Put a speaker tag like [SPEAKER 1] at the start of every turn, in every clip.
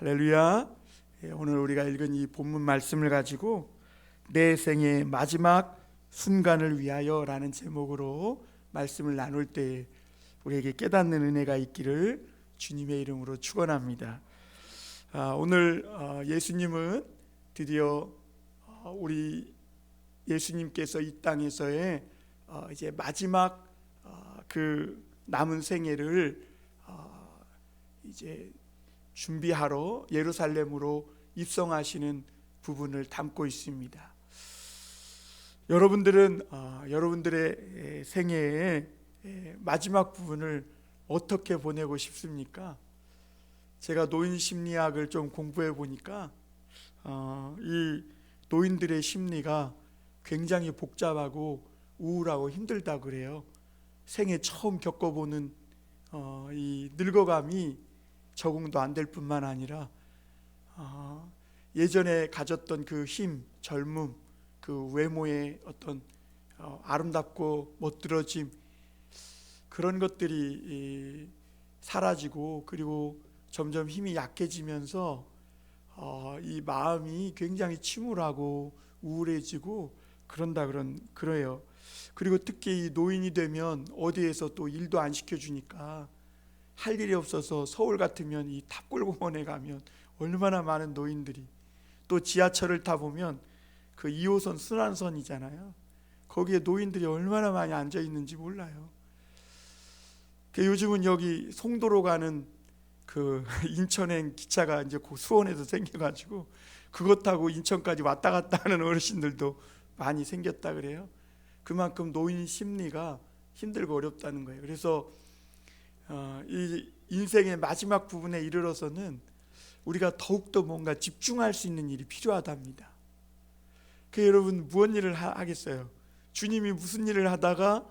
[SPEAKER 1] 할렐루야. 오늘 우리가 읽은 이 본문 말씀을 가지고 내 생의 마지막 순간을 위하여 라는 제목으로 말씀을 나눌 때 우리에게 깨닫는 은혜가 있기를 주님의 이름으로 축원합니다. 오늘 예수님은 드디어 우리 예수님께서 이 땅에서의 이제 마지막 그 남은 생애를 이제 준비하러 예루살렘으로 입성하시는 부분을 담고 있습니다. 여러분들은 여러분들의 생애의 마지막 부분을 어떻게 보내고 싶습니까? 제가 노인 심리학을 좀 공부해 보니까 이 노인들의 심리가 굉장히 복잡하고 우울하고 힘들다 그래요. 생애 처음 겪어보는 이 늙어감이 적응도 안 될 뿐만 아니라 예전에 가졌던 그 힘, 젊음, 그 외모의 어떤 아름답고 멋들어짐, 그런 것들이 사라지고 그리고 점점 힘이 약해지면서 이 마음이 굉장히 침울하고 우울해지고 그래요. 그리고 특히 이 노인이 되면 어디에서 또 일도 안 시켜주니까 할 일이 없어서 서울 같으면 이 탑골공원에 가면 얼마나 많은 노인들이, 또 지하철을 타보면 그 2호선 순환선이잖아요. 거기에 노인들이 얼마나 많이 앉아 있는지 몰라요. 요즘은 여기 송도로 가는 그 인천행 기차가 이제 그 수원에서 생겨가지고 그것 타고 인천까지 왔다 갔다 하는 어르신들도 많이 생겼다 그래요. 그만큼 노인 심리가 힘들고 어렵다는 거예요. 그래서 이 인생의 마지막 부분에 이르러서는 우리가 더욱더 뭔가 집중할 수 있는 일이 필요하답니다. 여러분 무슨 일을 하겠어요? 주님이 무슨 일을 하다가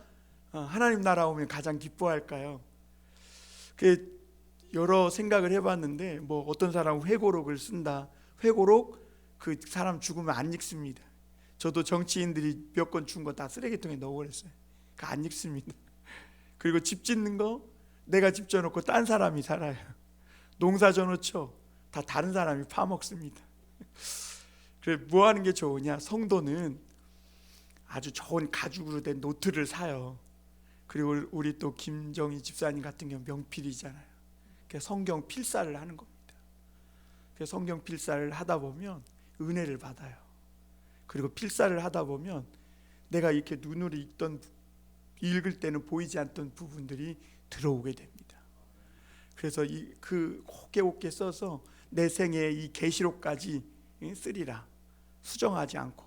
[SPEAKER 1] 하나님 나라 오면 가장 기뻐할까요? 여러 생각을 해봤는데 뭐 어떤 사람은 회고록을 쓴다. 회고록 그 사람 죽으면 안 읽습니다. 저도 정치인들이 몇 권 준 거 다 쓰레기통에 넣어버렸어요. 안 읽습니다. 그리고 집 짓는 거 내가 집 져놓고 딴 사람이 살아요. 농사 져놓죠. 다 다른 사람이 파먹습니다. 그래 뭐 하는 게 좋으냐? 성도는 아주 좋은 가죽으로 된 노트를 사요. 그리고 우리 또 김정희 집사님 같은 경우 명필이잖아요. 성경 필사를 하는 겁니다. 성경 필사를 하다 보면 은혜를 받아요. 그리고 필사를 하다 보면 내가 이렇게 눈으로 읽을 때는 보이지 않던 부분들이 들어오게 됩니다. 그래서 곱게 써서 내 생의 이 계시록까지 쓰리라. 수정하지 않고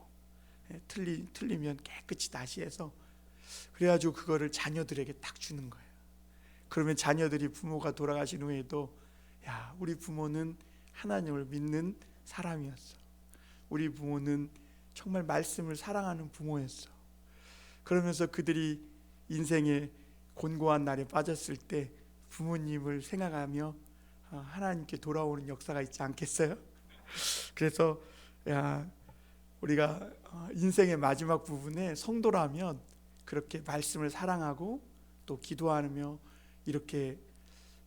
[SPEAKER 1] 틀리면 깨끗이 다시 해서 그래가지고 그거를 자녀들에게 딱 주는 거예요. 그러면 자녀들이 부모가 돌아가신 후에도 야, 우리 부모는 하나님을 믿는 사람이었어. 우리 부모는 정말 말씀을 사랑하는 부모였어. 그러면서 그들이 인생의 곤고한 날에 빠졌을 때 부모님을 생각하며 하나님께 돌아오는 역사가 있지 않겠어요? 그래서 우리가 인생의 마지막 부분에 성도라면 그렇게 말씀을 사랑하고 또 기도하며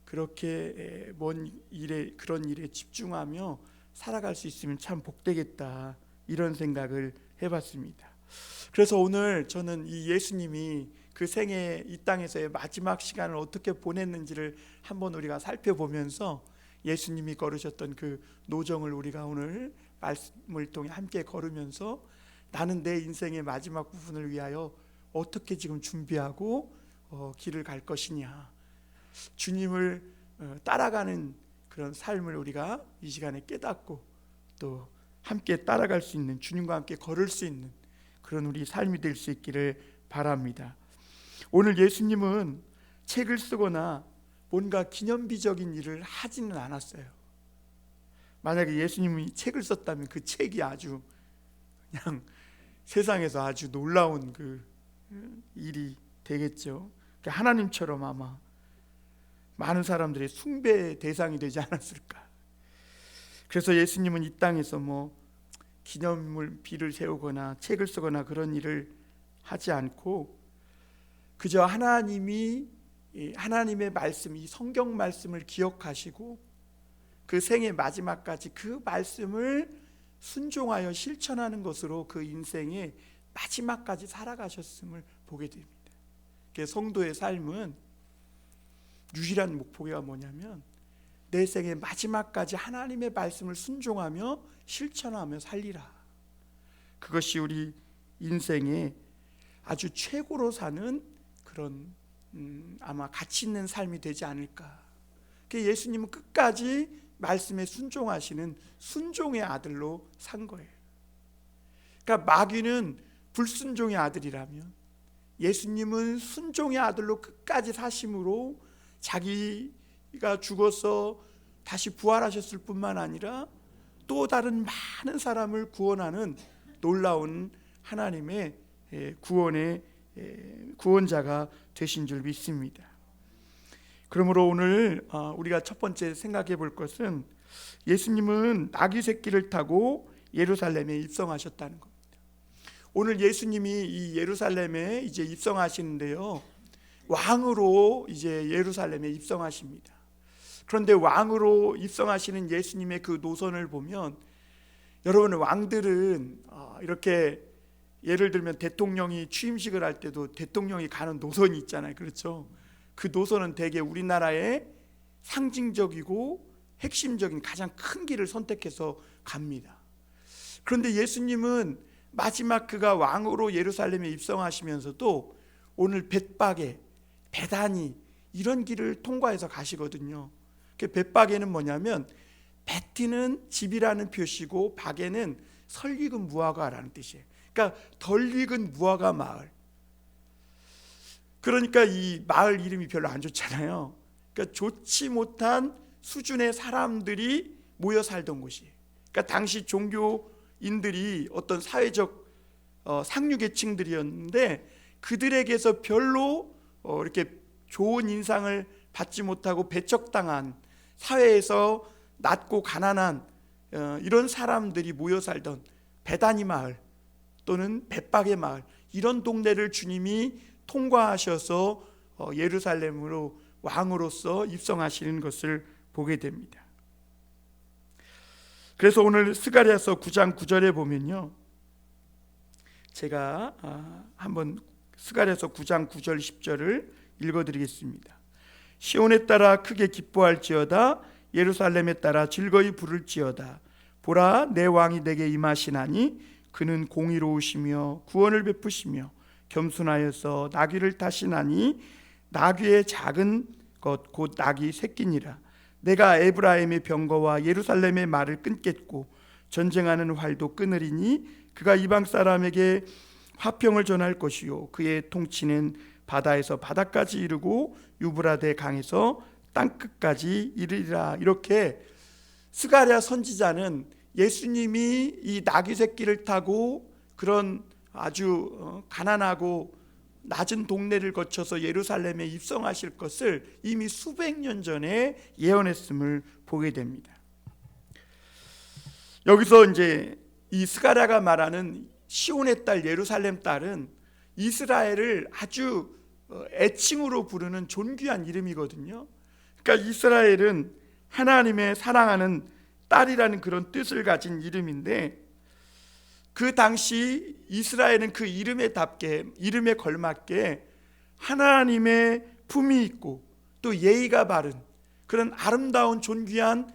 [SPEAKER 1] 그렇게 그런 일에 집중하며 살아갈 수 있으면 참 복되겠다, 이런 생각을 해봤습니다. 그래서 오늘 저는 이 예수님이 그 생애 이 땅에서의 마지막 시간을 어떻게 보냈는지를 한번 우리가 살펴보면서 예수님이 걸으셨던 그 노정을 우리가 오늘 말씀을 통해 함께 걸으면서 나는 내 인생의 마지막 부분을 위하여 어떻게 지금 준비하고 길을 갈 것이냐, 주님을 따라가는 그런 삶을 우리가 이 시간에 깨닫고 또 함께 따라갈 수 있는, 주님과 함께 걸을 수 있는 그런 우리 삶이 될 수 있기를 바랍니다. 오늘 예수님은 책을 쓰거나 뭔가 기념비적인 일을 하지는 않았어요. 만약에 예수님이 책을 썼다면 그 책이 아주 그냥 세상에서 아주 놀라운 그 일이 되겠죠. 하나님처럼 아마 많은 사람들의 숭배의 대상이 되지 않았을까. 그래서 예수님은 이 땅에서 기념물비를 세우거나 책을 쓰거나 그런 일을 하지 않고 그저 하나님의 말씀, 이 성경 말씀을 기억하시고 그 생의 마지막까지 그 말씀을 순종하여 실천하는 것으로 그 인생의 마지막까지 살아가셨음을 보게 됩니다. 성도의 삶은 유일한 목표가 뭐냐면 내 생의 마지막까지 하나님의 말씀을 순종하며 실천하며 살리라. 그것이 우리 인생의 아주 최고로 사는 그런 아마 가치 있는 삶이 되지 않을까. 예수님은 끝까지 말씀에 순종하시는 순종의 아들로 산 거예요. 그러니까 마귀는 불순종의 아들이라면 예수님은 순종의 아들로 끝까지 사심으로 자기가 죽어서 다시 부활하셨을 뿐만 아니라 또 다른 많은 사람을 구원하는 놀라운 하나님의 구원자가 되신 줄 믿습니다. 그러므로 오늘 우리가 첫 번째 생각해 볼 것은 예수님은 나귀 새끼를 타고 예루살렘에 입성하셨다는 겁니다. 오늘 예수님이 이 예루살렘에 이제 입성하시는데요, 왕으로 이제 예루살렘에 입성하십니다. 그런데 왕으로 입성하시는 예수님의 그 노선을 보면, 여러분, 왕들은 이렇게 예를 들면 대통령이 취임식을 할 때도 대통령이 가는 노선이 있잖아요. 그렇죠? 그 노선은 대개 우리나라의 상징적이고 핵심적인 가장 큰 길을 선택해서 갑니다. 그런데 예수님은 마지막 그가 왕으로 예루살렘에 입성하시면서도 오늘 벳박에, 베다니 이런 길을 통과해서 가시거든요. 벳박에는 뭐냐면 베티는 집이라는 표시고 박에는 설익은 무화과라는 뜻이에요. 그러니까 덜 익은 무화과 마을. 그러니까 이 마을 이름이 별로 안 좋잖아요. 그러니까 좋지 못한 수준의 사람들이 모여 살던 곳이에요. 그러니까 당시 종교인들이 어떤 사회적 상류계층들이었는데 그들에게서 별로 이렇게 좋은 인상을 받지 못하고 배척당한, 사회에서 낮고 가난한 이런 사람들이 모여 살던 베다니 마을 또는 벳박의 마을, 이런 동네를 주님이 통과하셔서 예루살렘으로 왕으로서 입성하시는 것을 보게 됩니다. 그래서 오늘 스가랴서 9장 9절에 보면요, 제가 한번 스가랴서 9장 9절 10절을 읽어드리겠습니다. 시온에 따라 크게 기뻐할지어다, 예루살렘에 따라 즐거이 부를지어다. 보라, 내 왕이 내게 임하시나니 그는 공의로우시며 구원을 베푸시며 겸손하여서 나귀를 타시나니 나귀의 작은 것 곧 나귀 새끼니라. 내가 에브라임의 병거와 예루살렘의 말을 끊겠고 전쟁하는 활도 끊으리니 그가 이방 사람에게 화평을 전할 것이요 그의 통치는 바다에서 바다까지 이르고 유브라데 강에서 땅끝까지 이르리라. 이렇게 스가랴 선지자는 예수님이 이 나귀 새끼를 타고 그런 아주 가난하고 낮은 동네를 거쳐서 예루살렘에 입성하실 것을 이미 수백 년 전에 예언했음을 보게 됩니다. 여기서 이제 이 스가랴가 말하는 시온의 딸, 예루살렘 딸은 이스라엘을 아주 애칭으로 부르는 존귀한 이름이거든요. 그러니까 이스라엘은 하나님의 사랑하는 딸이라는 그런 뜻을 가진 이름인데, 그 당시 이스라엘은 그 이름에 걸맞게 하나님의 품이 있고 또 예의가 바른 그런 아름다운 존귀한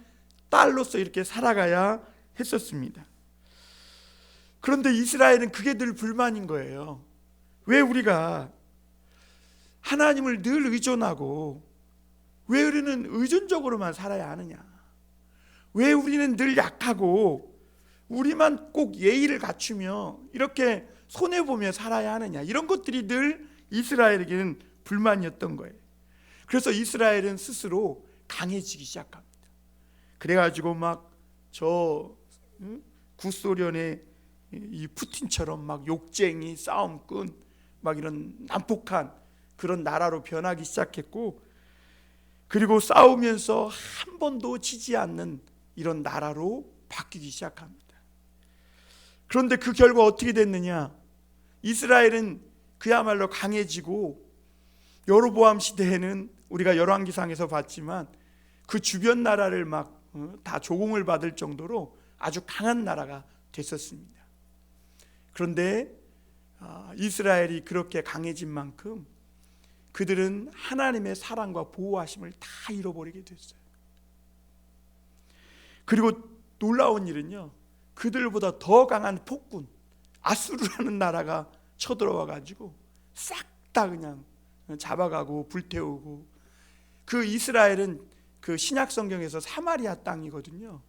[SPEAKER 1] 딸로서 이렇게 살아가야 했었습니다. 그런데 이스라엘은 그게 늘 불만인 거예요. 왜 우리가 하나님을 늘 의존하고 왜 우리는 의존적으로만 살아야 하느냐? 왜 우리는 늘 약하고 우리만 꼭 예의를 갖추며 이렇게 손해보며 살아야 하느냐? 이런 것들이 늘 이스라엘에게는 불만이었던 거예요. 그래서 이스라엘은 스스로 강해지기 시작합니다. 그래가지고 막 구소련의 이 푸틴처럼 막 욕쟁이, 싸움꾼, 막 이런 난폭한 그런 나라로 변하기 시작했고, 그리고 싸우면서 한 번도 지지 않는 이런 나라로 바뀌기 시작합니다. 그런데 그 결과 어떻게 됐느냐? 이스라엘은 그야말로 강해지고, 여로보암 시대에는 우리가 열왕기상에서 봤지만 그 주변 나라를 막 다 조공을 받을 정도로 아주 강한 나라가 됐었습니다. 그런데 이스라엘이 그렇게 강해진 만큼 그들은 하나님의 사랑과 보호하심을 다 잃어버리게 됐어요. 그리고 놀라운 일은요, 그들보다 더 강한 폭군 아수르라는 나라가 쳐들어와 가지고 싹 다 그냥 잡아가고 불태우고, 그 이스라엘은 그 신약 성경에서 사마리아 땅이거든요.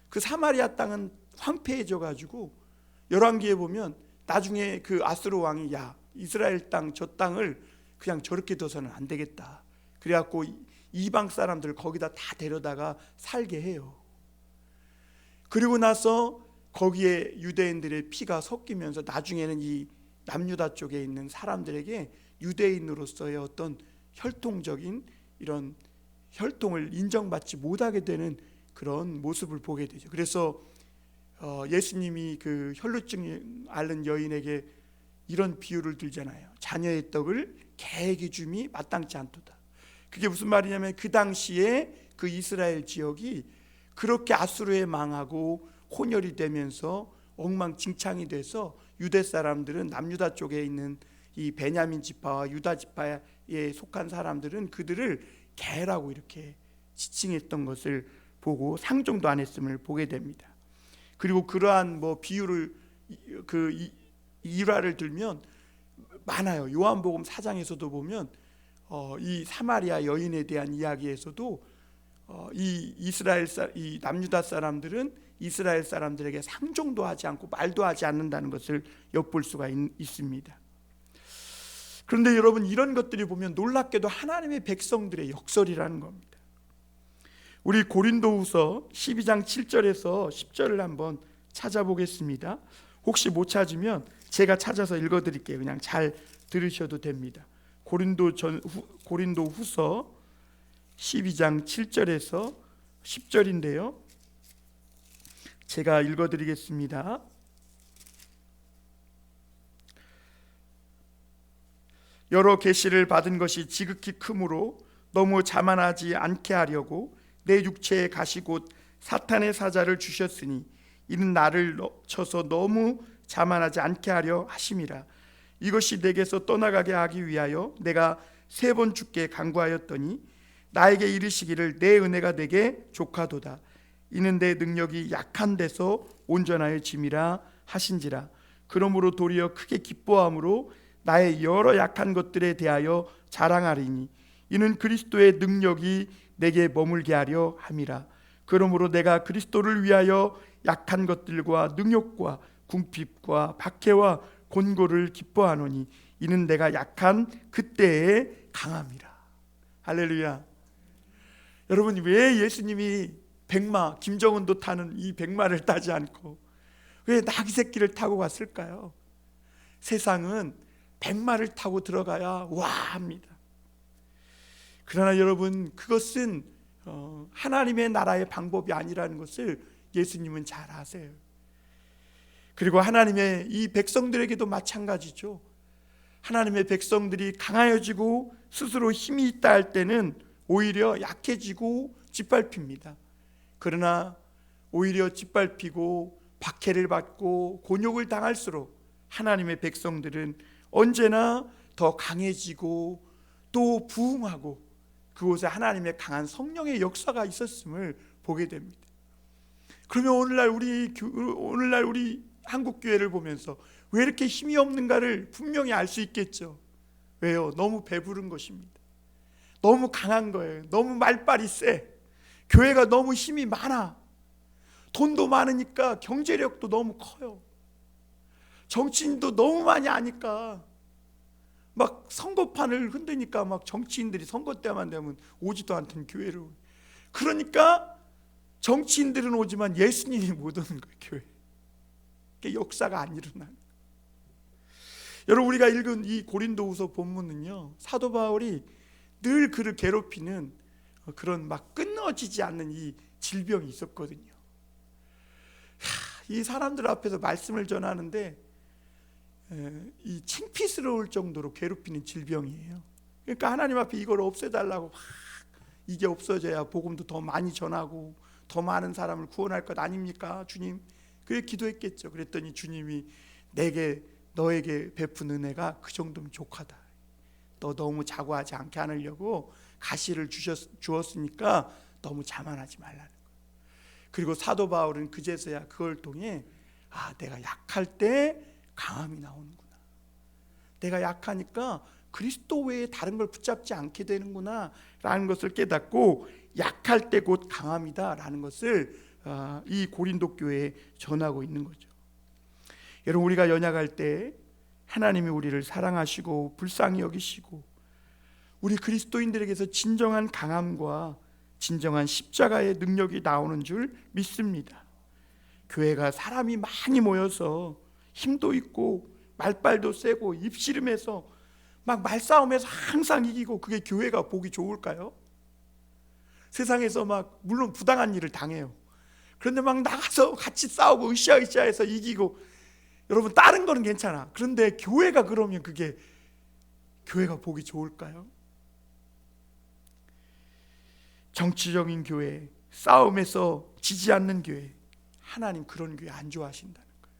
[SPEAKER 1] 그 사마리아 땅은 황폐해져 가지고 열왕기에 보면 나중에 그 아수르 왕이 야, 이스라엘 땅 저 땅을 그냥 저렇게 둬서는 안 되겠다. 그래갖고 이방 사람들 거기다 다 데려다가 살게 해요. 그리고 나서 거기에 유대인들의 피가 섞이면서 나중에는 이 남유다 쪽에 있는 사람들에게 유대인으로서의 어떤 혈통적인 이런 혈통을 인정받지 못하게 되는 그런 모습을 보게 되죠. 그래서 예수님이 그 혈루증 앓는 여인에게 이런 비유를 들잖아요. 자녀의 떡을 개에게 줌이 마땅치 않도다. 그게 무슨 말이냐면 그 당시에 그 이스라엘 지역이 그렇게 아수르에 망하고 혼혈이 되면서 엉망진창이 돼서 유대 사람들은 남유다 쪽에 있는 이 베냐민 지파와 유다 지파에 속한 사람들은 그들을 개라고 이렇게 지칭했던 것을 보고 상종도 안 했음을 보게 됩니다. 그리고 그러한 뭐 비유를 그 일화를 들면 많아요. 요한복음 4장에서도 보면 이 사마리아 여인에 대한 이야기에서도 이 남유다 사람들은 이스라엘 사람들에게 상종도 하지 않고 말도 하지 않는다는 것을 엿볼 수가 있습니다. 그런데 여러분, 이런 것들이 보면 놀랍게도 하나님의 백성들의 역설이라는 겁니다. 우리 고린도후서 12장 7절에서 10절을 한번 찾아보겠습니다. 혹시 못 찾으면 제가 찾아서 읽어드릴게요. 그냥 잘 들으셔도 됩니다. 고린도후서 12장 7절에서 10절인데요. 제가 읽어드리겠습니다. 여러 계시를 받은 것이 지극히 크므로 너무 자만하지 않게 하려고 내 육체에 가시 곧 사탄의 사자를 주셨으니 이는 나를 쳐서 너무 자만하지 않게 하려 하심이라. 이것이 내게서 떠나가게 하기 위하여 내가 3번 주께 간구하였더니 나에게 이르시기를 내 은혜가 내게 족하도다. 이는 내 능력이 약한 데서 온전하여 짐이라 하신지라. 그러므로 도리어 크게 기뻐함으로 나의 여러 약한 것들에 대하여 자랑하리니 이는 그리스도의 능력이 내게 머물게 하려 함이라. 그러므로 내가 그리스도를 위하여 약한 것들과 능욕과 궁핍과 박해와 곤고를 기뻐하노니 이는 내가 약한 그때에 강함이라. 할렐루야. 여러분, 왜 예수님이 백마, 김정은도 타는 이 백마를 타지 않고 왜 나귀 새끼를 타고 갔을까요? 세상은 백마를 타고 들어가야 와 합니다. 그러나 여러분, 그것은 하나님의 나라의 방법이 아니라는 것을 예수님은 잘 아세요. 그리고 하나님의 이 백성들에게도 마찬가지죠. 하나님의 백성들이 강하여지고 스스로 힘이 있다 할 때는 오히려 약해지고 짓밟힙니다. 그러나 오히려 짓밟히고 박해를 받고 곤욕을 당할수록 하나님의 백성들은 언제나 더 강해지고 또 부흥하고 그곳에 하나님의 강한 성령의 역사가 있었음을 보게 됩니다. 그러면 오늘날 우리 한국 교회를 보면서 왜 이렇게 힘이 없는가를 분명히 알 수 있겠죠. 왜요? 너무 배부른 것입니다. 너무 강한 거예요. 너무 말빨이 세. 교회가 너무 힘이 많아. 돈도 많으니까 경제력도 너무 커요. 정치인도 너무 많이 아니까 막 선거판을 흔드니까 막 정치인들이 선거 때만 되면 오지도 않던 교회를. 그러니까 정치인들은 오지만 예수님이 못 오는 거예요. 교회. 역사가 안 일어나요. 여러분, 우리가 읽은 이 고린도후서 본문은요, 사도 바울이 늘 그를 괴롭히는 그런 막 끊어지지 않는 이 질병이 있었거든요. 이 사람들 앞에서 말씀을 전하는데 이 창피스러울 정도로 괴롭히는 질병이에요. 그러니까 하나님 앞에 이걸 없애달라고 막 이게 없어져야 복음도 더 많이 전하고 더 많은 사람을 구원할 것 아닙니까 주님? 그래 기도했겠죠. 그랬더니 주님이 너에게 베푼 은혜가 그 정도면 족하다. 너 너무 자고하지 않게 하려고 가시를 주었으니까 너무 자만하지 말라는 거예요. 그리고 사도 바울은 그제서야 그걸 통해 내가 약할 때 강함이 나오는구나. 내가 약하니까 그리스도 외에 다른 걸 붙잡지 않게 되는구나 라는 것을 깨닫고 약할 때 곧 강함이다 라는 것을 이 고린도 교회에 전하고 있는 거죠. 여러분, 우리가 연약할 때 하나님이 우리를 사랑하시고 불쌍히 여기시고 우리 그리스도인들에게서 진정한 강함과 진정한 십자가의 능력이 나오는 줄 믿습니다. 교회가 사람이 많이 모여서 힘도 있고 말빨도 세고 입씨름해서 막 말싸움에서 항상 이기고 그게 교회가 보기 좋을까요? 세상에서 막 물론 부당한 일을 당해요. 그런데 막 나가서 같이 싸우고 으쌰으쌰해서 이기고, 여러분 다른 거는 괜찮아. 그런데 교회가 그러면 그게 교회가 보기 좋을까요? 정치적인 교회, 싸움에서 지지 않는 교회, 하나님 그런 교회 안 좋아하신다는 거예요.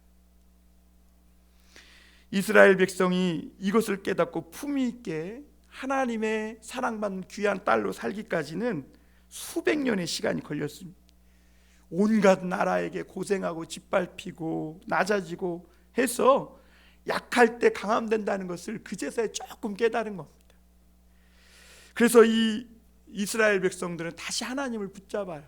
[SPEAKER 1] 이스라엘 백성이 이것을 깨닫고 품위 있게 하나님의 사랑받는 귀한 딸로 살기까지는 수백 년의 시간이 걸렸습니다. 온갖 나라에게 고생하고 짓밟히고 낮아지고 해서 약할 때 강함된다는 것을 그제서야 조금 깨달은 겁니다. 그래서 이 이스라엘 백성들은 다시 하나님을 붙잡아요.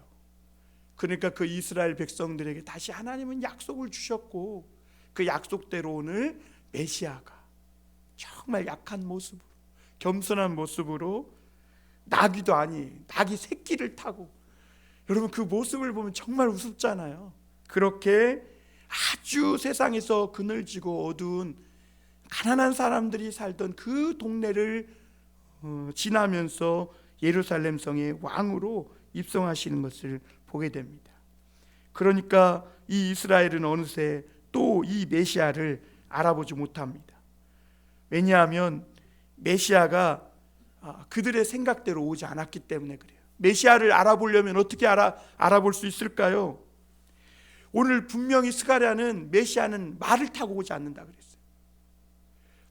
[SPEAKER 1] 그러니까 그 이스라엘 백성들에게 다시 하나님은 약속을 주셨고, 그 약속대로 오늘 메시아가 정말 약한 모습으로, 겸손한 모습으로, 나귀도 아니에요, 나귀 새끼를 타고, 여러분 그 모습을 보면 정말 우습잖아요. 그렇게 아주 세상에서 그늘지고 어두운 가난한 사람들이 살던 그 동네를 지나면서 예루살렘 성의 왕으로 입성하시는 것을 보게 됩니다. 그러니까 이 이스라엘은 어느새 또 이 메시아를 알아보지 못합니다. 왜냐하면 메시아가 그들의 생각대로 오지 않았기 때문에 그래요. 메시아를 알아보려면 어떻게 알아볼 수 있을까요? 오늘 분명히 스가랴는 메시아는 말을 타고 오지 않는다 그랬어요.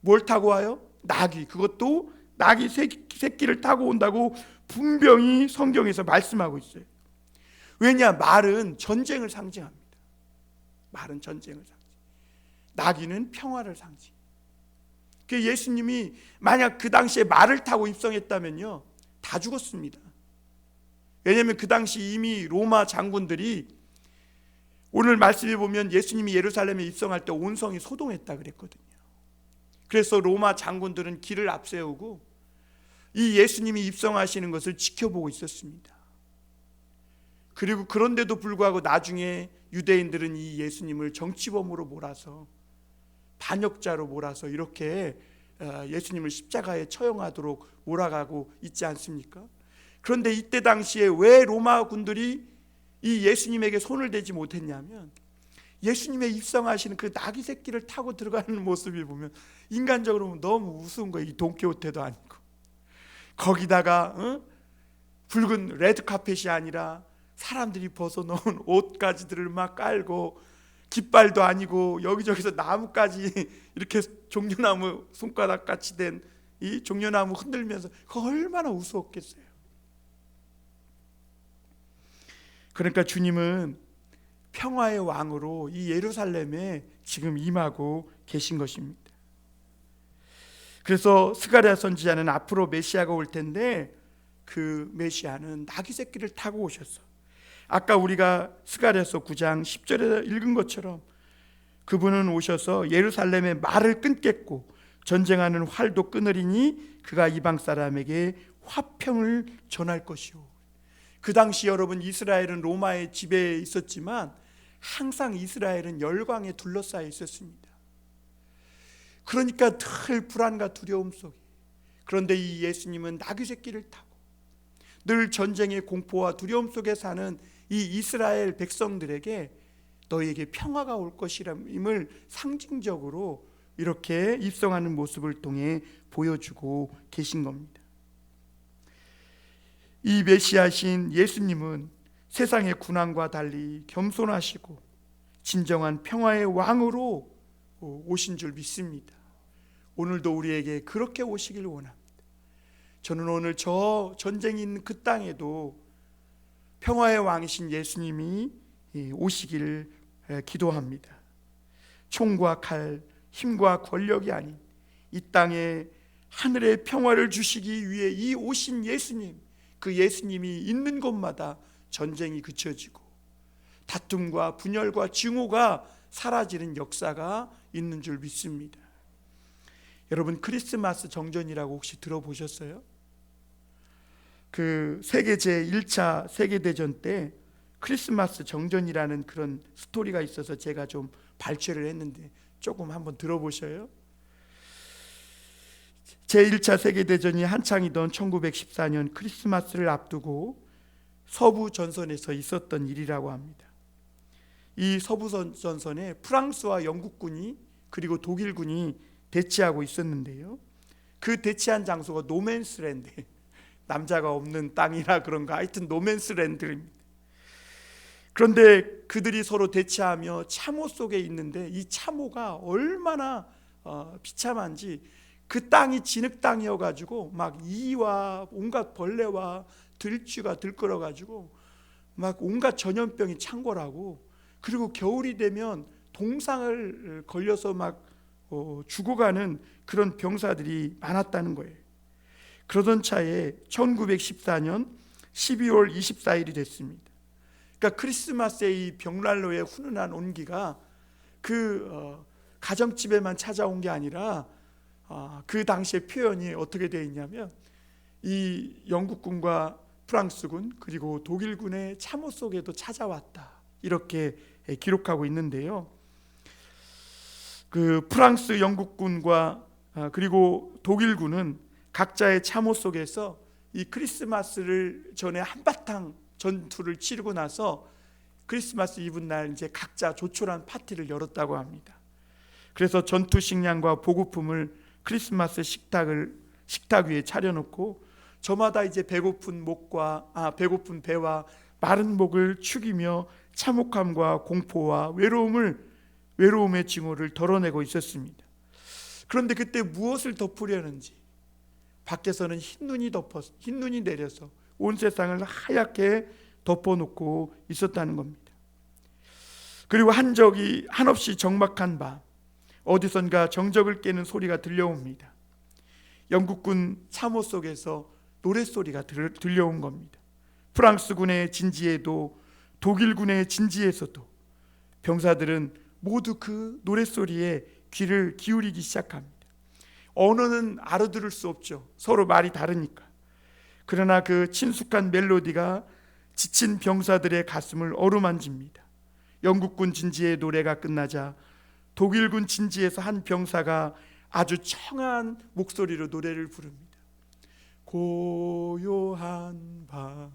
[SPEAKER 1] 뭘 타고 와요? 나귀. 그것도 나귀 새끼를 타고 온다고 분명히 성경에서 말씀하고 있어요. 왜냐? 말은 전쟁을 상징합니다. 말은 전쟁을 상징. 나귀는 평화를 상징. 그 예수님이 만약 그 당시에 말을 타고 입성했다면요, 다 죽었습니다. 왜냐하면 그 당시 이미 로마 장군들이, 오늘 말씀에 보면 예수님이 예루살렘에 입성할 때 온 성이 소동했다 그랬거든요. 그래서 로마 장군들은 길을 앞세우고 이 예수님이 입성하시는 것을 지켜보고 있었습니다. 그리고 그런데도 불구하고 나중에 유대인들은 이 예수님을 정치범으로 몰아서, 반역자로 몰아서 이렇게 예수님을 십자가에 처형하도록 몰아가고 있지 않습니까? 그런데 이때 당시에 왜 로마 군들이 이 예수님에게 손을 대지 못했냐면, 예수님의 입성하시는 그 나귀 새끼를 타고 들어가는 모습을 보면 인간적으로 보면 너무 우스운 거예요. 이 돈키호테도 아니고, 거기다가 붉은 레드카펫이 아니라 사람들이 벗어놓은 옷가지들을 막 깔고, 깃발도 아니고 여기저기서 나무까지 이렇게 종려나무 손가락같이 된 이 종려나무 흔들면서 그거 얼마나 우스웠겠어요. 그러니까 주님은 평화의 왕으로 이 예루살렘에 지금 임하고 계신 것입니다. 그래서 스가랴 선지자는 앞으로 메시아가 올 텐데 그 메시아는 나귀 새끼를 타고 오셨어. 아까 우리가 스가랴서 9장 10절에 읽은 것처럼 그분은 오셔서 예루살렘의 말을 끊겠고 전쟁하는 활도 끊으리니 그가 이방 사람에게 화평을 전할 것이요. 그 당시 여러분, 이스라엘은 로마의 지배에 있었지만 항상 이스라엘은 열광에 둘러싸여 있었습니다. 그러니까 늘 불안과 두려움 속에, 그런데 이 예수님은 나귀 새끼를 타고 늘 전쟁의 공포와 두려움 속에 사는 이 이스라엘 백성들에게 너희에게 평화가 올 것이라임을 상징적으로 이렇게 입성하는 모습을 통해 보여주고 계신 겁니다. 이 메시아신 예수님은 세상의 군왕과 달리 겸손하시고 진정한 평화의 왕으로 오신 줄 믿습니다. 오늘도 우리에게 그렇게 오시길 원합니다. 저는 오늘 저 전쟁이 있는 그 땅에도 평화의 왕이신 예수님이 오시기를 기도합니다. 총과 칼, 힘과 권력이 아닌 이 땅에 하늘의 평화를 주시기 위해 이 오신 예수님, 그 예수님이 있는 곳마다 전쟁이 그쳐지고 다툼과 분열과 증오가 사라지는 역사가 있는 줄 믿습니다. 여러분, 크리스마스 정전이라고 혹시 들어보셨어요? 그 세계 제1차 세계대전 때 크리스마스 정전이라는 그런 스토리가 있어서 제가 좀 발췌를 했는데 조금 한번 들어보셔요. 제1차 세계대전이 한창이던 1914년 크리스마스를 앞두고 서부 전선에서 있었던 일이라고 합니다. 이 서부 전선에 프랑스와 영국군이 그리고 독일군이 대치하고 있었는데요, 그 대치한 장소가 노맨스랜드, 남자가 없는 땅이라 그런가, 하여튼 노맨스랜드입니다. 그런데 그들이 서로 대치하며 참호 속에 있는데 이 참호가 얼마나 비참한지, 그 땅이 진흙 땅이어가지고 막 이와 온갖 벌레와 들쥐가 들끓어가지고 막 온갖 전염병이 창궐하고, 그리고 겨울이 되면 동상을 걸려서 막 죽어가는 그런 병사들이 많았다는 거예요. 그러던 차에 1914년 12월 24일이 됐습니다. 그러니까 크리스마스의 이 벽난로의 훈훈한 온기가 그 가정집에만 찾아온 게 아니라 그 당시의 표현이 어떻게 되어 있냐면, 이 영국군과 프랑스군 그리고 독일군의 참호 속에도 찾아왔다, 이렇게 기록하고 있는데요, 그 프랑스 영국군과 그리고 독일군은 각자의 참호 속에서 이 크리스마스를 전에 한바탕 전투를 치르고 나서 크리스마스 이브 날 이제 각자 조촐한 파티를 열었다고 합니다. 그래서 전투 식량과 보급품을 크리스마스 식탁 위에 차려놓고 저마다 이제 배고픈 배와 마른 목을 축이며 참혹함과 공포와 외로움의 징후를 덜어내고 있었습니다. 그런데 그때 무엇을 덮으려는지 밖에서는 흰 눈이 내려서 온 세상을 하얗게 덮어놓고 있었다는 겁니다. 그리고 한없이 적막한 밤, 어디선가 정적을 깨는 소리가 들려옵니다. 영국군 참호 속에서 노랫소리가 들려온 겁니다. 프랑스군의 진지에도 독일군의 진지에서도 병사들은 모두 그 노랫소리에 귀를 기울이기 시작합니다. 언어는 알아들을 수 없죠. 서로 말이 다르니까. 그러나 그 친숙한 멜로디가 지친 병사들의 가슴을 어루만집니다. 영국군 진지의 노래가 끝나자 독일군 진지에서 한 병사가 아주 청한 목소리로 노래를 부릅니다. 고요한 밤.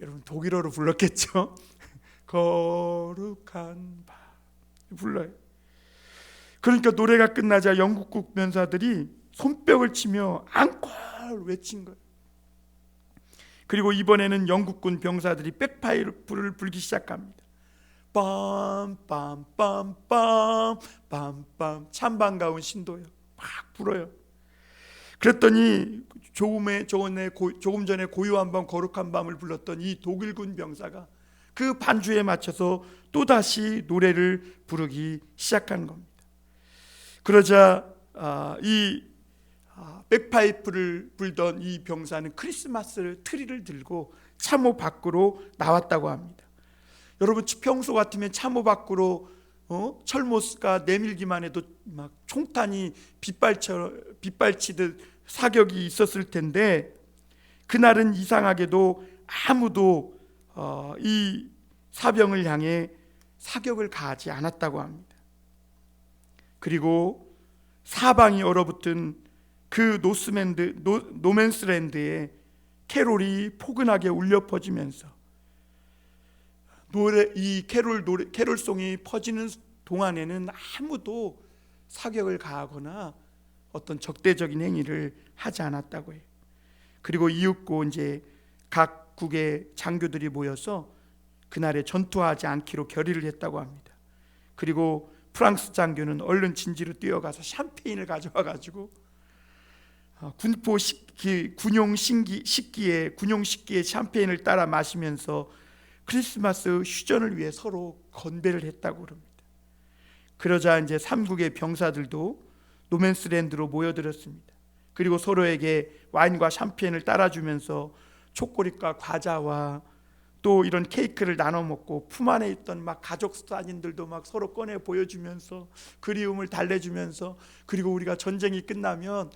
[SPEAKER 1] 여러분 독일어로 불렀겠죠? 거룩한 밤 불러요. 그러니까 노래가 끝나자 영국군 병사들이 손뼉을 치며 앙콜 외친 거예요. 그리고 이번에는 영국군 병사들이 백파이프를 불기 시작합니다. 빰빰빰빰 빰빰, 참 반가운 신도요, 막 불어요. 그랬더니 조금 전에 고요한 밤 거룩한 밤을 불렀던 이 독일군 병사가 그 반주에 맞춰서 또다시 노래를 부르기 시작한 겁니다. 그러자 이 백파이프를 불던 이 병사는 크리스마스 트리를 들고 참호 밖으로 나왔다고 합니다. 여러분 평소 같으면 참호 밖으로 철모스가 내밀기만 해도 막 총탄이 빗발치듯 사격이 있었을 텐데, 그날은 이상하게도 아무도 이 사병을 향해 사격을 가하지 않았다고 합니다. 그리고 사방이 얼어붙은 그 노맨스랜드에 캐롤이 포근하게 울려 퍼지면서 캐롤송이 퍼지는 동안에는 아무도 사격을 가하거나 어떤 적대적인 행위를 하지 않았다고 해요. 그리고 이윽고 이제 각 각국의 장교들이 모여서 그날에 전투하지 않기로 결의를 했다고 합니다. 그리고 프랑스 장교는 얼른 진지로 뛰어가서 샴페인을 가져와 가지고 군포 군용 식기에 샴페인을 따라 마시면서 크리스마스 휴전을 위해 서로 건배를 했다고 그럽니다. 그러자 이제 삼국의 병사들도 노맨스랜드로 모여들었습니다. 그리고 서로에게 와인과 샴페인을 따라주면서 초콜릿과 과자와 또 이런 케이크를 나눠 먹고 품 안에 있던 막 가족 사진들도 막 서로 꺼내 보여주면서 그리움을 달래주면서, 그리고 우리가 전쟁이 끝나면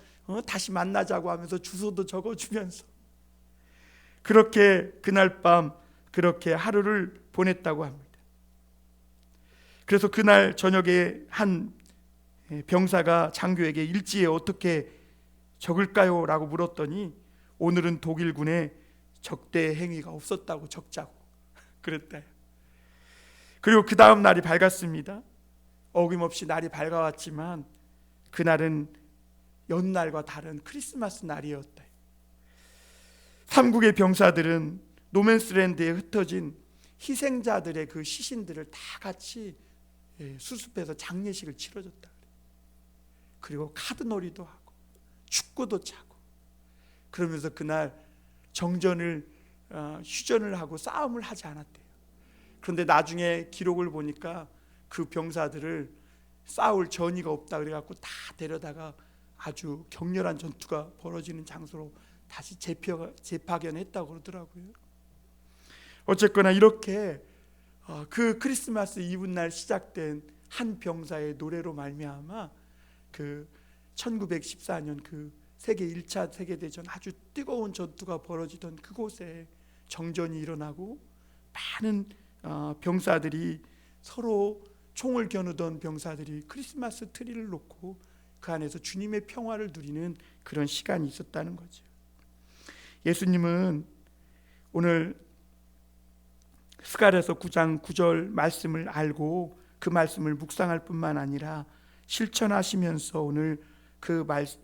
[SPEAKER 1] 다시 만나자고 하면서 주소도 적어주면서 그렇게 그날 밤 그렇게 하루를 보냈다고 합니다. 그래서 그날 저녁에 한 병사가 장교에게 일지에 어떻게 적을까요? 라고 물었더니 오늘은 독일군에 적대 행위가 없었다고 적자고 그랬대요. 그리고 그 다음 날이 밝았습니다. 어김없이 날이 밝아왔지만 그날은 연날과 다른 크리스마스 날이었다. 삼국의 병사들은 노맨스랜드에 흩어진 희생자들의 그 시신들을 다 같이 수습해서 장례식을 치러줬다. 그리고 카드놀이도 하고 축구도 차고 그러면서 그날 정전을 휴전을 하고 싸움을 하지 않았대요. 그런데 나중에 기록을 보니까 그 병사들을 싸울 전의가 없다 그래갖고 다 데려다가 아주 격렬한 전투가 벌어지는 장소로 다시 재파견했다고 그러더라고요. 어쨌거나 이렇게 그 크리스마스 이브날 시작된 한 병사의 노래로 말미암아 그 1914년 그 세계 1차 세계대전 아주 뜨거운 전투가 벌어지던 그곳에 정전이 일어나고 많은 병사들이 서로 총을 겨누던 병사들이 크리스마스 트리를 놓고 그 안에서 주님의 평화를 누리는 그런 시간이 있었다는 거죠. 예수님은 오늘 스가랴서 9장 9절 말씀을 알고 그 말씀을 묵상할 뿐만 아니라 실천하시면서 오늘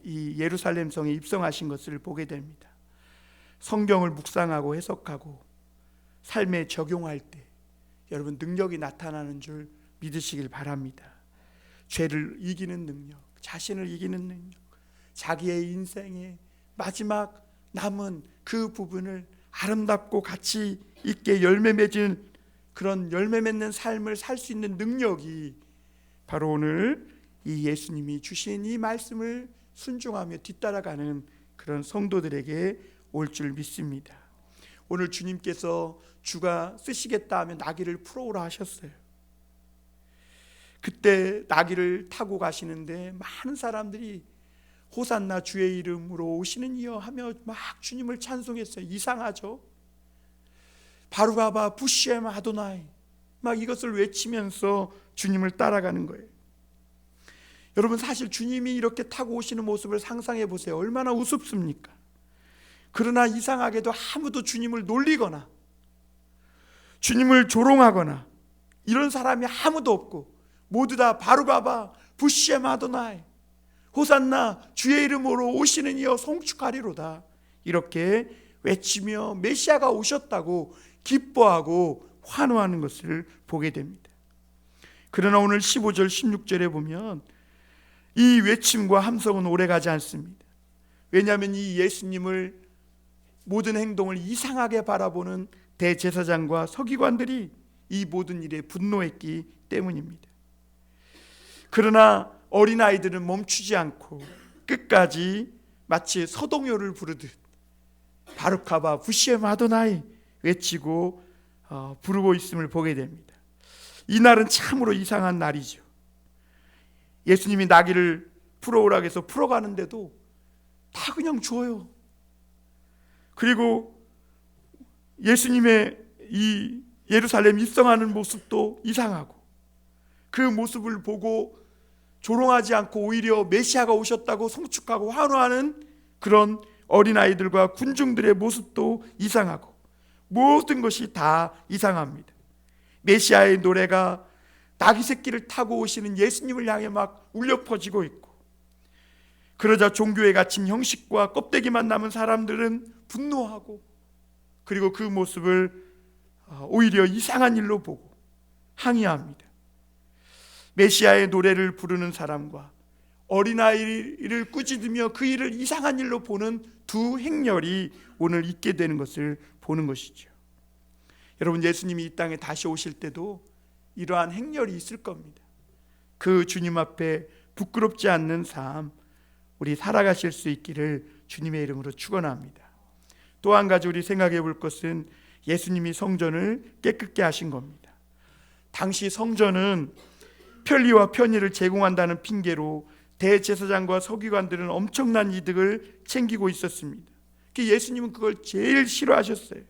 [SPEAKER 1] 이 예루살렘 성에 입성하신 것을 보게 됩니다. 성경을 묵상하고 해석하고 삶에 적용할 때 여러분 능력이 나타나는 줄 믿으시길 바랍니다. 죄를 이기는 능력, 자신을 이기는 능력, 자기의 인생의 마지막 남은 그 부분을 아름답고 가치 있게 열매 맺은 그런 열매 맺는 삶을 살 수 있는 능력이 바로 오늘 이 예수님이 주신 이 말씀을 순종하며 뒤따라가는 그런 성도들에게 올 줄 믿습니다. 오늘 주님께서 주가 쓰시겠다 하면 나귀를 풀어오라 하셨어요. 그때 나귀를 타고 가시는데 많은 사람들이 호산나 주의 이름으로 오시는 이여 하며 막 주님을 찬송했어요. 이상하죠? 바루가바 부시엠 아도나이 막 이것을 외치면서 주님을 따라가는 거예요. 여러분 사실 주님이 이렇게 타고 오시는 모습을 상상해 보세요. 얼마나 우습습니까? 그러나 이상하게도 아무도 주님을 놀리거나 주님을 조롱하거나 이런 사람이 아무도 없고 모두 다 바루가바 부시엠 아도나이 호산나 주의 이름으로 오시는 이여 송축하리로다 이렇게 외치며 메시아가 오셨다고 기뻐하고 환호하는 것을 보게 됩니다. 그러나 오늘 15절 16절에 보면 이 외침과 함성은 오래가지 않습니다. 왜냐하면 이 예수님을 모든 행동을 이상하게 바라보는 대제사장과 서기관들이 이 모든 일에 분노했기 때문입니다. 그러나 어린아이들은 멈추지 않고 끝까지 마치 서동요를 부르듯 바루카바 부시엠 아도나이 외치고 부르고 있음을 보게 됩니다. 이날은 참으로 이상한 날이죠. 예수님이 나귀를 풀어오라고 해서 풀어가는데도 다 그냥 줘요. 그리고 예수님의 이 예루살렘 입성하는 모습도 이상하고 그 모습을 보고 조롱하지 않고 오히려 메시아가 오셨다고 송축하고 환호하는 그런 어린아이들과 군중들의 모습도 이상하고 모든 것이 다 이상합니다. 메시아의 노래가 나귀 새끼를 타고 오시는 예수님을 향해 막 울려 퍼지고 있고 그러자 종교에 갇힌 형식과 껍데기만 남은 사람들은 분노하고 그리고 그 모습을 오히려 이상한 일로 보고 항의합니다. 메시아의 노래를 부르는 사람과 어린아이를 꾸짖으며 그 일을 이상한 일로 보는 두 행렬이 오늘 있게 되는 것을 보는 것이죠. 여러분, 예수님이 이 땅에 다시 오실 때도 이러한 행렬이 있을 겁니다. 그 주님 앞에 부끄럽지 않는 삶 우리 살아가실 수 있기를 주님의 이름으로 축원합니다. 또 한 가지 우리 생각해 볼 것은 예수님이 성전을 깨끗게 하신 겁니다. 당시 성전은 편리와 편의를 제공한다는 핑계로 대제사장과 서기관들은 엄청난 이득을 챙기고 있었습니다. 예수님은 그걸 제일 싫어하셨어요.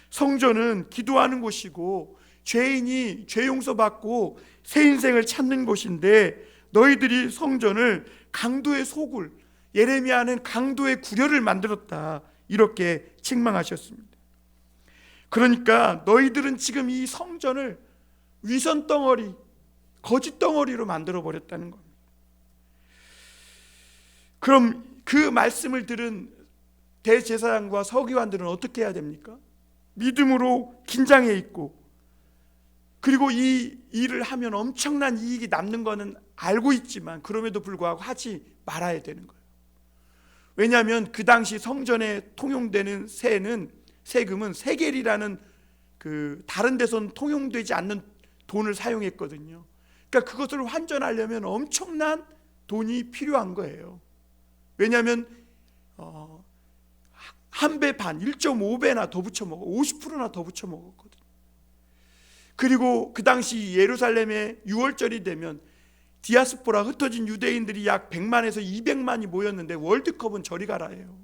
[SPEAKER 1] 성전은 기도하는 곳이고 죄인이 죄 용서받고 새 인생을 찾는 곳인데 너희들이 성전을 강도의 소굴, 예레미야는 강도의 구려를 만들었다, 이렇게 책망하셨습니다. 그러니까 너희들은 지금 이 성전을 위선 덩어리, 거짓 덩어리로 만들어 버렸다는 겁니다. 그럼 그 말씀을 들은 대제사장과 서기관들은 어떻게 해야 됩니까? 믿음으로 긴장해 있고, 그리고 이 일을 하면 엄청난 이익이 남는 것은 알고 있지만 그럼에도 불구하고 하지 말아야 되는 거예요. 왜냐하면 그 당시 성전에 통용되는 세금은 세겔이라는 그 다른 데서는 통용되지 않는 돈을 사용했거든요. 그러니까 그것을 환전하려면 엄청난 돈이 필요한 거예요. 왜냐하면 한 배 반, 1.5배나 더 붙여 먹어, 50%나 더 붙여 먹었거든요. 그리고 그 당시 예루살렘에 6월절이 되면 디아스포라, 흩어진 유대인들이 약 100만에서 200만이 모였는데 월드컵은 저리 가라예요.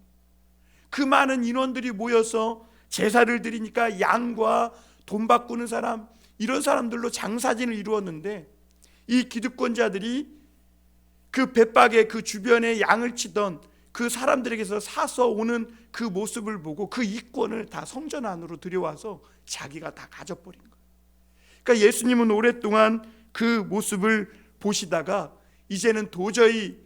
[SPEAKER 1] 그 많은 인원들이 모여서 제사를 드리니까 양과 돈 바꾸는 사람, 이런 사람들로 장사진을 이루었는데 이 기득권자들이 그 벳박의 그 주변에 양을 치던 그 사람들에게서 사서 오는 그 모습을 보고 그 이권을 다 성전 안으로 들여와서 자기가 다 가져버린 거예요. 그러니까 예수님은 오랫동안 그 모습을 보시다가 이제는 도저히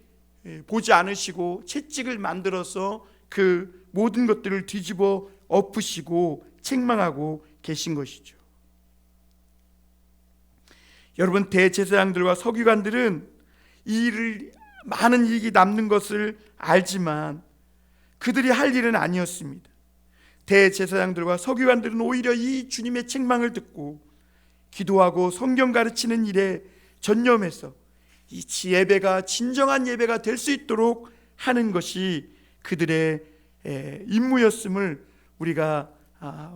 [SPEAKER 1] 보지 않으시고 채찍을 만들어서 그 모든 것들을 뒤집어 엎으시고 책망하고 계신 것이죠. 여러분, 대제사장들과 서기관들은 이 일을 많은 이익이 남는 것을 알지만 그들이 할 일은 아니었습니다. 대제사장들과 서기관들은 오히려 이 주님의 책망을 듣고 기도하고 성경 가르치는 일에 전념해서 이 예배가 진정한 예배가 될 수 있도록 하는 것이 그들의 임무였음을 우리가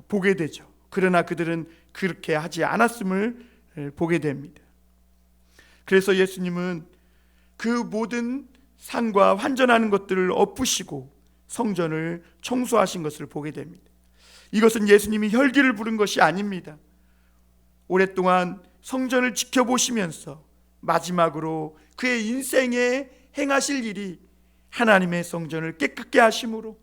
[SPEAKER 1] 보게 되죠. 그러나 그들은 그렇게 하지 않았음을 보게 됩니다. 그래서 예수님은 그 모든 상과 환전하는 것들을 엎으시고 성전을 청소하신 것을 보게 됩니다. 이것은 예수님이 혈기를 부른 것이 아닙니다. 오랫동안 성전을 지켜보시면서 마지막으로 그의 인생에 행하실 일이 하나님의 성전을 깨끗게 하심으로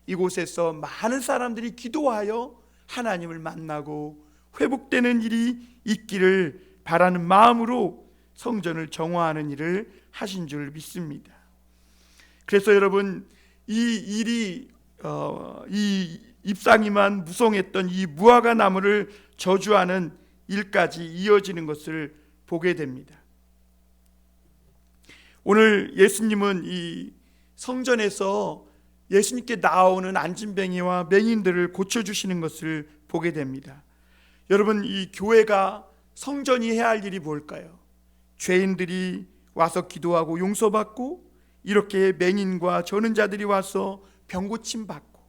[SPEAKER 1] 이곳에서 많은 사람들이 기도하여 하나님을 만나고 회복되는 일이 있기를 바라는 마음으로 성전을 정화하는 일을 하신 줄 믿습니다. 그래서 여러분, 이 일이 이 입상이만 무성했던 이 무화과 나무를 저주하는 일까지 이어지는 것을 보게 됩니다. 오늘 예수님은 이 성전에서 예수님께 나오는 안진뱅이와 맹인들을 고쳐주시는 것을 보게 됩니다. 여러분, 이 교회가 성전이 해야 할 일이 뭘까요? 죄인들이 와서 기도하고 용서받고, 이렇게 맹인과 저는 자들이 와서 병고침 받고,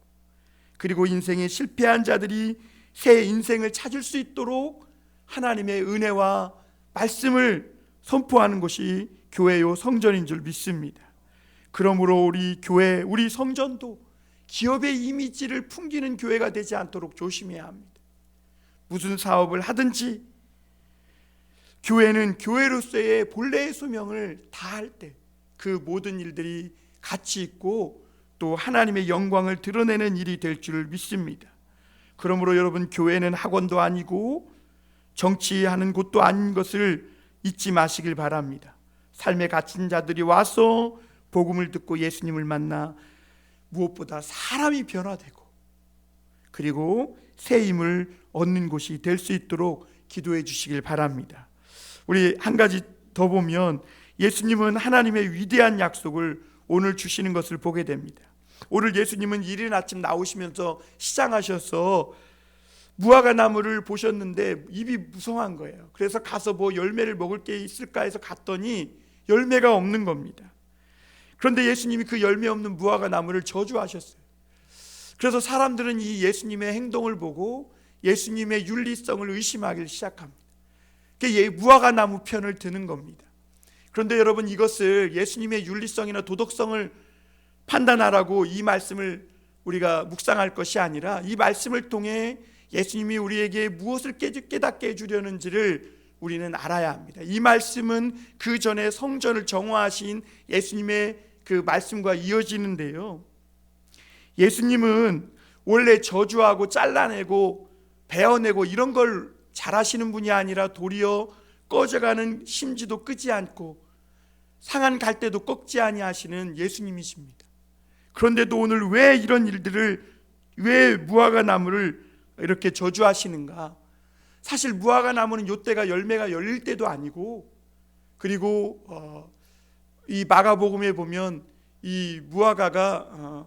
[SPEAKER 1] 그리고 인생에 실패한 자들이 새 인생을 찾을 수 있도록 하나님의 은혜와 말씀을 선포하는 것이 교회요 성전인 줄 믿습니다. 그러므로 우리 교회, 우리 성전도 기업의 이미지를 풍기는 교회가 되지 않도록 조심해야 합니다. 무슨 사업을 하든지 교회는 교회로서의 본래의 소명을 다할 때 그 모든 일들이 가치 있고 또 하나님의 영광을 드러내는 일이 될 줄 믿습니다. 그러므로 여러분, 교회는 학원도 아니고 정치하는 곳도 아닌 것을 잊지 마시길 바랍니다. 삶에 갇힌 자들이 와서 복음을 듣고 예수님을 만나 무엇보다 사람이 변화되고 그리고 새 힘을 얻는 곳이 될 수 있도록 기도해 주시길 바랍니다. 우리 한 가지 더 보면 예수님은 하나님의 위대한 약속을 오늘 주시는 것을 보게 됩니다. 오늘 예수님은 이른 아침 나오시면서 시장하셔서 무화과 나무를 보셨는데 입이 무성한 거예요. 그래서 가서 뭐 열매를 먹을 게 있을까 해서 갔더니 열매가 없는 겁니다. 그런데 예수님이 그 열매 없는 무화과 나무를 저주하셨어요. 그래서 사람들은 이 예수님의 행동을 보고 예수님의 윤리성을 의심하기 시작합니다. 무화과 나무 편을 드는 겁니다. 그런데 여러분, 이것을 예수님의 윤리성이나 도덕성을 판단하라고 이 말씀을 우리가 묵상할 것이 아니라 이 말씀을 통해 예수님이 우리에게 무엇을 깨닫게 해주려는지를 우리는 알아야 합니다. 이 말씀은 그 전에 성전을 정화하신 예수님의 그 말씀과 이어지는데요, 예수님은 원래 저주하고 잘라내고 베어내고 이런 걸 잘하시는 분이 아니라 도리어 꺼져가는 심지도 끄지 않고 상한 갈대도 꺾지 아니하시는 예수님이십니다. 그런데도 오늘 왜 이런 일들을, 왜 무화과 나무를 이렇게 저주하시는가? 사실 무화과 나무는 이때가 열매가 열릴 때도 아니고, 그리고 이 마가복음에 보면 이 무화과가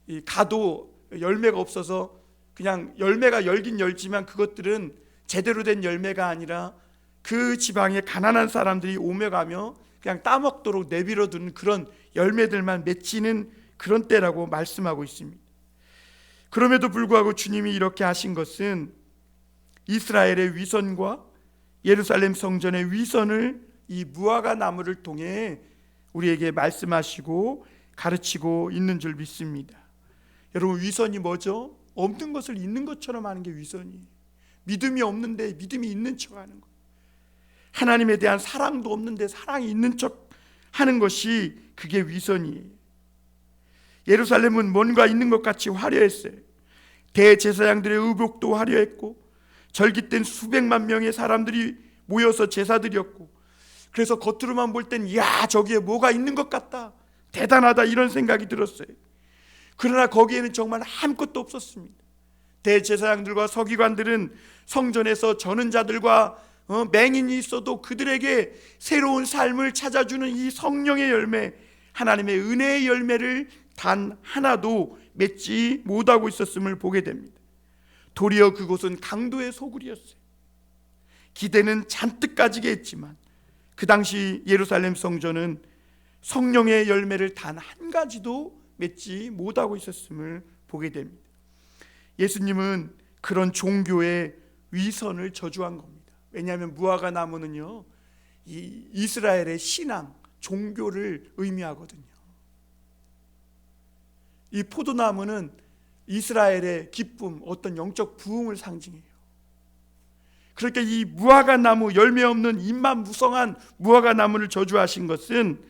[SPEAKER 1] 이 가도 열매가 없어서 그냥 열매가 열긴 열지만 그것들은 제대로 된 열매가 아니라 그 지방에 가난한 사람들이 오며 가며 그냥 따먹도록 내버려둔 그런 열매들만 맺히는 그런 때라고 말씀하고 있습니다. 그럼에도 불구하고 주님이 이렇게 하신 것은 이스라엘의 위선과 예루살렘 성전의 위선을 이 무화과 나무를 통해 우리에게 말씀하시고 가르치고 있는 줄 믿습니다. 여러분, 위선이 뭐죠? 없는 것을 있는 것처럼 하는 게 위선이에요. 믿음이 없는데 믿음이 있는 척 하는 거. 하나님에 대한 사랑도 없는데 사랑이 있는 척 하는 것이 그게 위선이에요. 예루살렘은 뭔가 있는 것 같이 화려했어요. 대제사장들의 의복도 화려했고 절깃된 수백만 명의 사람들이 모여서 제사 드렸고, 그래서 겉으로만 볼 땐 야, 저기에 뭐가 있는 것 같다, 대단하다, 이런 생각이 들었어요. 그러나 거기에는 정말 아무것도 없었습니다. 대제사장들과 서기관들은 성전에서 저는 자들과 맹인이 있어도 그들에게 새로운 삶을 찾아주는 이 성령의 열매, 하나님의 은혜의 열매를 단 하나도 맺지 못하고 있었음을 보게 됩니다. 도리어 그곳은 강도의 소굴이었어요. 기대는 잔뜩 가지게 했지만 그 당시 예루살렘 성전은 성령의 열매를 단 한 가지도 맺지 못하고 있었음을 보게 됩니다. 예수님은 그런 종교의 위선을 저주한 겁니다. 왜냐하면 무화과 나무는요, 이 이스라엘의 신앙, 종교를 의미하거든요. 이 포도나무는 이스라엘의 기쁨, 어떤 영적 부흥을 상징해요. 그러니까 이 무화과 나무, 열매 없는 잎만 무성한 무화과 나무를 저주하신 것은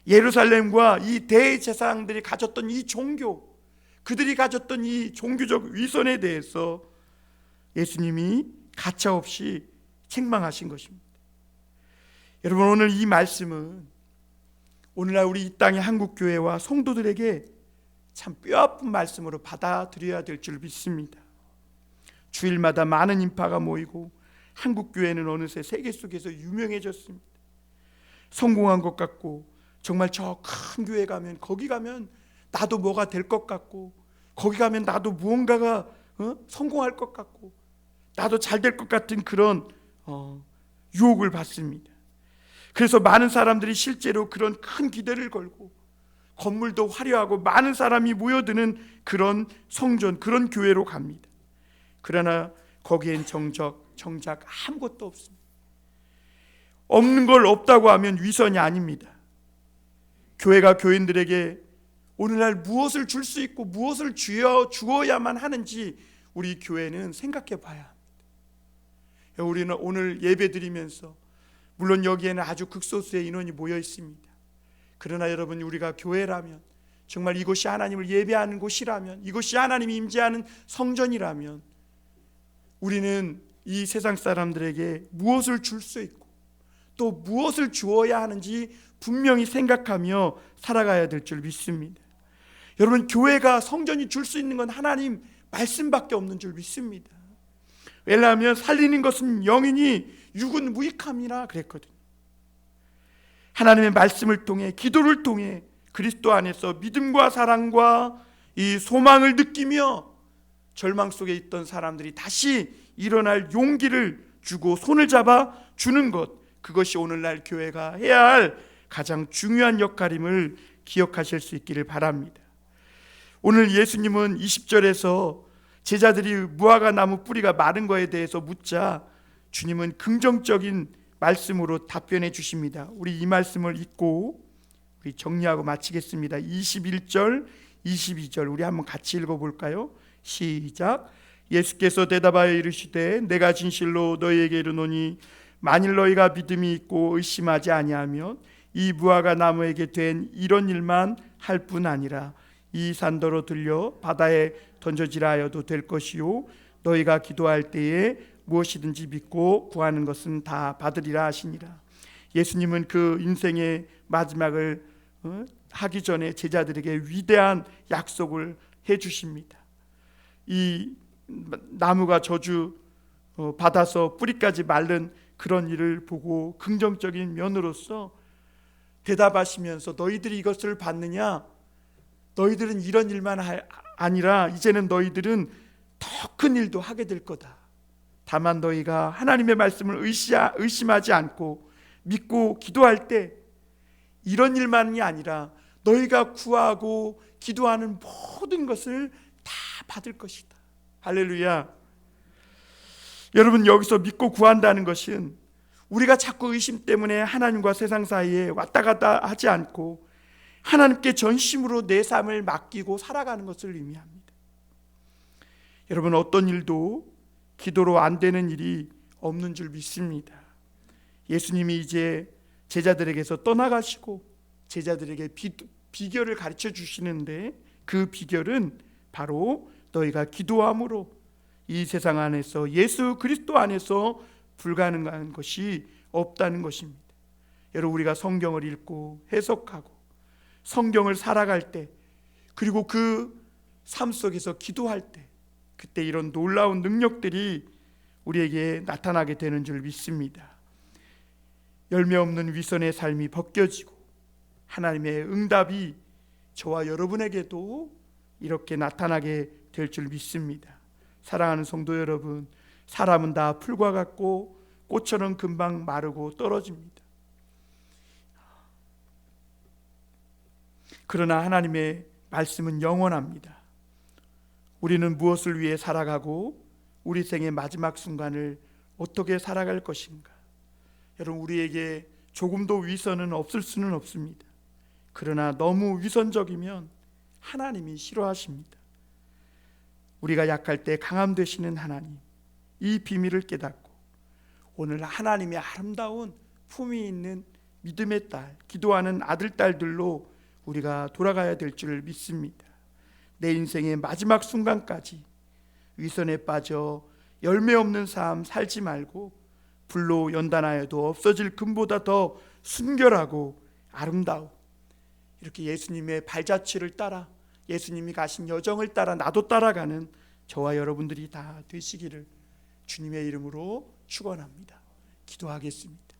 [SPEAKER 1] 예루살렘과 이 대제사장들이 가졌던 이 종교, 그들이 가졌던 이 종교적 위선에 대해서 예수님이 가차없이 책망하신 것입니다. 여러분, 오늘 이 말씀은 오늘날 우리 이 땅의 한국교회와 성도들에게 참 뼈아픈 말씀으로 받아들여야 될 줄 믿습니다. 주일마다 많은 인파가 모이고 한국교회는 어느새 세계 속에서 유명해졌습니다. 성공한 것 같고, 정말 저 큰 교회 가면, 거기 가면 나도 뭐가 될 것 같고, 거기 가면 나도 무언가가 성공할 것 같고, 나도 잘 될 것 같은 그런 유혹을 받습니다. 그래서 많은 사람들이 실제로 그런 큰 기대를 걸고 건물도 화려하고 많은 사람이 모여드는 그런 성전, 그런 교회로 갑니다. 그러나 거기엔 정작 아무것도 없습니다. 없는 걸 없다고 하면 위선이 아닙니다. 교회가 교인들에게 오늘날 무엇을 줄 수 있고 무엇을 주어야만 하는지 우리 교회는 생각해 봐야 합니다. 우리는 오늘 예배 드리면서 물론 여기에는 아주 극소수의 인원이 모여 있습니다. 그러나 여러분, 우리가 교회라면, 정말 이곳이 하나님을 예배하는 곳이라면, 이곳이 하나님이 임재하는 성전이라면 우리는 이 세상 사람들에게 무엇을 줄 수 있고 또 무엇을 주어야 하는지 분명히 생각하며 살아가야 될 줄 믿습니다. 여러분, 교회가, 성전이 줄 수 있는 건 하나님 말씀밖에 없는 줄 믿습니다. 왜냐하면 살리는 것은 영이니 육은 무익함이라 그랬거든요. 하나님의 말씀을 통해, 기도를 통해 그리스도 안에서 믿음과 사랑과 이 소망을 느끼며 절망 속에 있던 사람들이 다시 일어날 용기를 주고 손을 잡아 주는 것, 그것이 오늘날 교회가 해야 할 가장 중요한 역할임을 기억하실 수 있기를 바랍니다. 오늘 예수님은 20절에서 제자들이 무화과 나무 뿌리가 마른 거에 대해서 묻자 주님은 긍정적인 말씀으로 답변해 주십니다. 우리 이 말씀을 읽고 우리 정리하고 마치겠습니다. 21절, 22절 우리 한번 같이 읽어볼까요? 시작. 예수께서 대답하여 이르시되 내가 진실로 너희에게 이르노니 만일 너희가 믿음이 있고 의심하지 아니하면 이 무화과 나무에게 된 이런 일만 할 뿐 아니라 이 산더러 들려 바다에 던져지라 하여도 될 것이요 너희가 기도할 때에 무엇이든지 믿고 구하는 것은 다 받으리라 하시니라. 예수님은 그 인생의 마지막을 하기 전에 제자들에게 위대한 약속을 해주십니다. 이 나무가 저주 받아서 뿌리까지 마른 그런 일을 보고 긍정적인 면으로서 대답하시면서 너희들이 이것을 받느냐? 너희들은 이런 일만 아니라 이제는 너희들은 더 큰 일도 하게 될 거다. 다만 너희가 하나님의 말씀을 의심하지 않고 믿고 기도할 때 이런 일만이 아니라 너희가 구하고 기도하는 모든 것을 다 받을 것이다. 할렐루야. 여러분, 여기서 믿고 구한다는 것은 우리가 자꾸 의심 때문에 하나님과 세상 사이에 왔다 갔다 하지 않고 하나님께 전심으로 내 삶을 맡기고 살아가는 것을 의미합니다. 여러분, 어떤 일도 기도로 안 되는 일이 없는 줄 믿습니다. 예수님이 이제 제자들에게서 떠나가시고 제자들에게 비결을 가르쳐 주시는데 그 비결은 바로 너희가 기도함으로 이 세상 안에서 예수 그리스도 안에서 불가능한 것이 없다는 것입니다. 여러분, 우리가 성경을 읽고 해석하고 성경을 살아갈 때 그리고 그 삶 속에서 기도할 때 그때 이런 놀라운 능력들이 우리에게 나타나게 되는 줄 믿습니다. 열매 없는 위선의 삶이 벗겨지고 하나님의 응답이 저와 여러분에게도 이렇게 나타나게 될 줄 믿습니다. 사랑하는 성도 여러분, 사람은 다 풀과 같고 꽃처럼 금방 마르고 떨어집니다. 그러나 하나님의 말씀은 영원합니다. 우리는 무엇을 위해 살아가고 우리 생의 마지막 순간을 어떻게 살아갈 것인가? 여러분, 우리에게 조금도 위선은 없을 수는 없습니다. 그러나 너무 위선적이면 하나님이 싫어하십니다. 우리가 약할 때 강함 되시는 하나님, 이 비밀을 깨닫고 오늘 하나님의 아름다운 품이 있는 믿음의 딸, 기도하는 아들, 딸들로 우리가 돌아가야 될 줄 믿습니다. 내 인생의 마지막 순간까지 위선에 빠져 열매 없는 삶 살지 말고 불로 연단하여도 없어질 금보다 더 순결하고 아름다워 이렇게 예수님의 발자취를 따라 예수님이 가신 여정을 따라 나도 따라가는 저와 여러분들이 다 되시기를 주님의 이름으로 축원합니다. 기도하겠습니다.